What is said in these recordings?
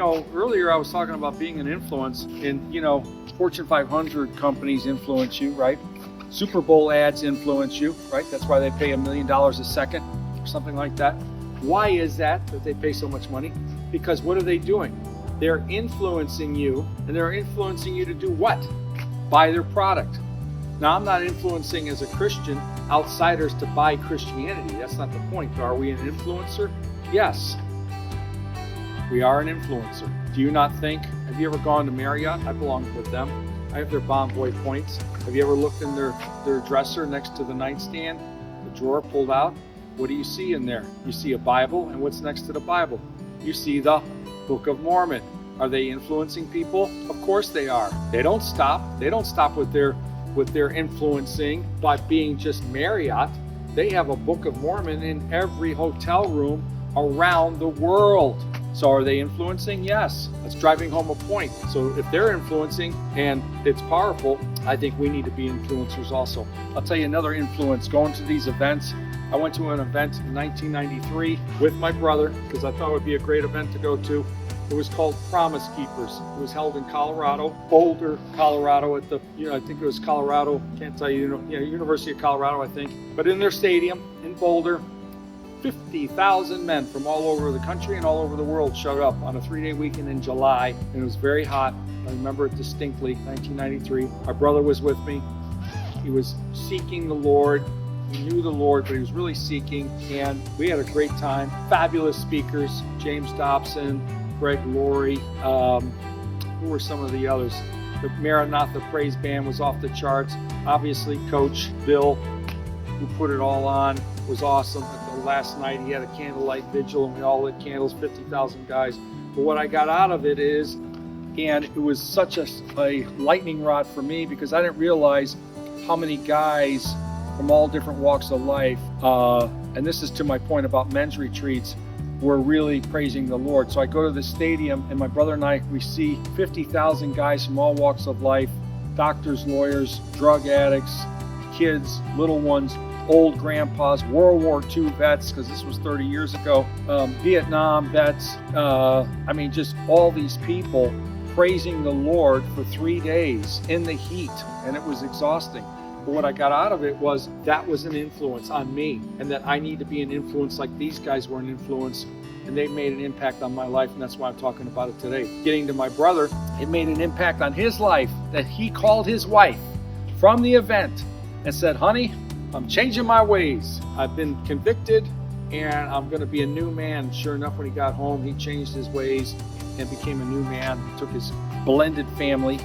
Earlier I was talking about being an influence, and Fortune 500 companies influence you, right? Super Bowl ads influence you, right? That's why they pay $1 million a second or something like that. Why is that they pay so much money? Because what are they doing? They're influencing you, and they're influencing you to do what? Buy their product. Now, I'm not influencing as a Christian outsiders to buy Christianity. That's not the point. Are we an influencer? Yes, we are an influencer. Do you not think? Have you ever gone to Marriott? I belong with them. I have their Bonvoy points. Have you ever looked in their dresser next to the nightstand? The drawer pulled out? What do you see in there? You see a Bible, and what's next to the Bible? You see the Book of Mormon. Are they influencing people? Of course they are. They don't stop. They don't stop with their influencing by being just Marriott. They have a Book of Mormon in every hotel room around the world. So are they influencing? Yes. That's driving home a point. So if they're influencing and it's powerful, I think we need to be influencers also. I'll tell you another influence, going to these events. I went to an event in 1993 with my brother because I thought it would be a great event to go to. It was called Promise Keepers. It was held in Colorado, Boulder, Colorado at the, I think it was Colorado, can't tell you, University of Colorado, I think. But in their stadium in Boulder, 50,000 men from all over the country and all over the world showed up on a 3-day weekend in July, and it was very hot. I remember it distinctly, 1993. My brother was with me. He was seeking the Lord. He knew the Lord, but he was really seeking, and we had a great time. Fabulous speakers, James Dobson, Greg Laurie, who were some of the others? The Maranatha Praise Band was off the charts. Obviously, Coach Bill, who put it all on, was awesome. Last night he had a candlelight vigil, and we all lit candles, 50,000 guys. But what I got out of it is, and it was such a lightning rod for me, because I didn't realize how many guys from all different walks of life, and this is to my point about men's retreats, were really praising the Lord. So I go to the stadium, and my brother and I, we see 50,000 guys from all walks of life, doctors, lawyers, drug addicts, kids, little ones, old grandpas, World War II vets, because this was 30 years ago, Vietnam vets, just all these people praising the Lord for 3 days in the heat, and it was exhausting. But what I got out of it was that was an influence on me, and that I need to be an influence like these guys were an influence, and they made an impact on my life, and that's why I'm talking about it today. Getting to my brother, it made an impact on his life that he called his wife from the event and said, "Honey, I'm changing my ways. I've been convicted, and I'm going to be a new man." Sure enough, when he got home, he changed his ways and became a new man. He took his blended family.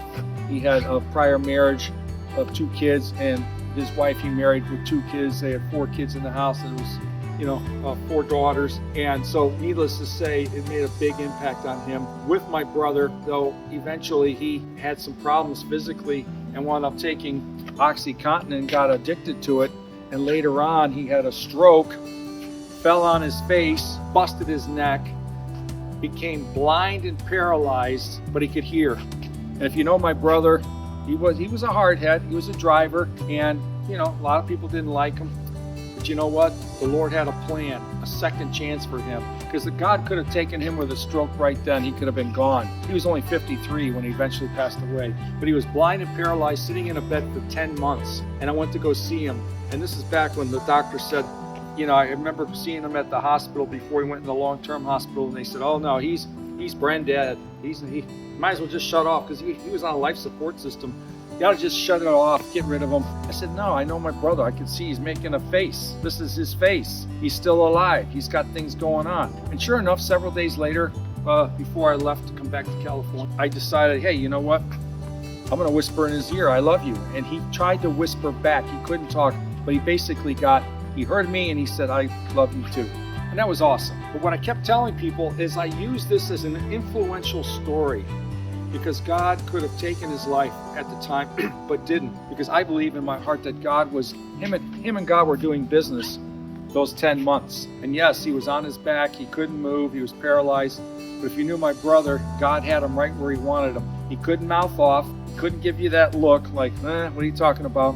He had a prior marriage of 2 kids, and his wife he married with 2 kids. They had 4 kids in the house, and it was 4 daughters. And so needless to say, it made a big impact on him. With my brother, though, eventually he had some problems physically and wound up taking OxyContin and got addicted to it. And later on, he had a stroke, fell on his face, busted his neck, became blind and paralyzed, but he could hear. And if you know my brother, he was a hardhead. He was a driver, and a lot of people didn't like him. But you know what? The Lord had a plan, a second chance for him, because God could have taken him with a stroke right then. He could have been gone. He was only 53 when he eventually passed away. But he was blind and paralyzed, sitting in a bed for 10 months. And I went to go see him. And this is back when the doctor said, I remember seeing him at the hospital before he went in the long-term hospital, and they said, "Oh no, he's brain dead. He might as well just shut off," because he was on a life support system. You ought to just shut it off, get rid of him. I said, "No, I know my brother. I can see he's making a face. This is his face. He's still alive. He's got things going on." And sure enough, several days later, before I left to come back to California, I decided, hey, you know what? I'm going to whisper in his ear, "I love you." And he tried to whisper back. He couldn't talk, but he heard me, and he said, "I love you too." And that was awesome. But what I kept telling people is I use this as an influential story, because God could have taken his life at the time, but didn't. Because I believe in my heart that him and God were doing business those 10 months. And yes, he was on his back. He couldn't move. He was paralyzed. But if you knew my brother, God had him right where he wanted him. He couldn't mouth off. He couldn't give you that look like, what are you talking about?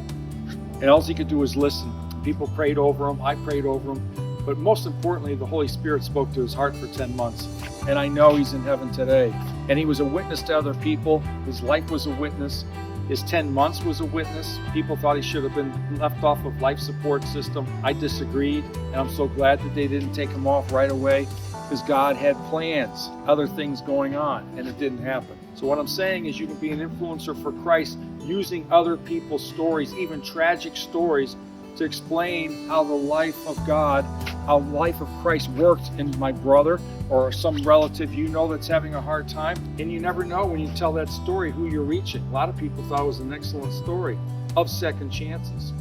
And all he could do was listen. People prayed over him. I prayed over him. But most importantly, the Holy Spirit spoke to his heart for 10 months. And I know he's in heaven today. And he was a witness to other people. His life was a witness. His 10 months was a witness. People thought he should have been left off of life support system. I disagreed, and I'm so glad that they didn't take him off right away, because God had plans, other things going on, and it didn't happen. So what I'm saying is you can be an influencer for Christ using other people's stories, even tragic stories, to explain how the life of God, how the life of Christ worked in my brother or some relative you know that's having a hard time. And you never know when you tell that story who you're reaching. A lot of people thought it was an excellent story of second chances.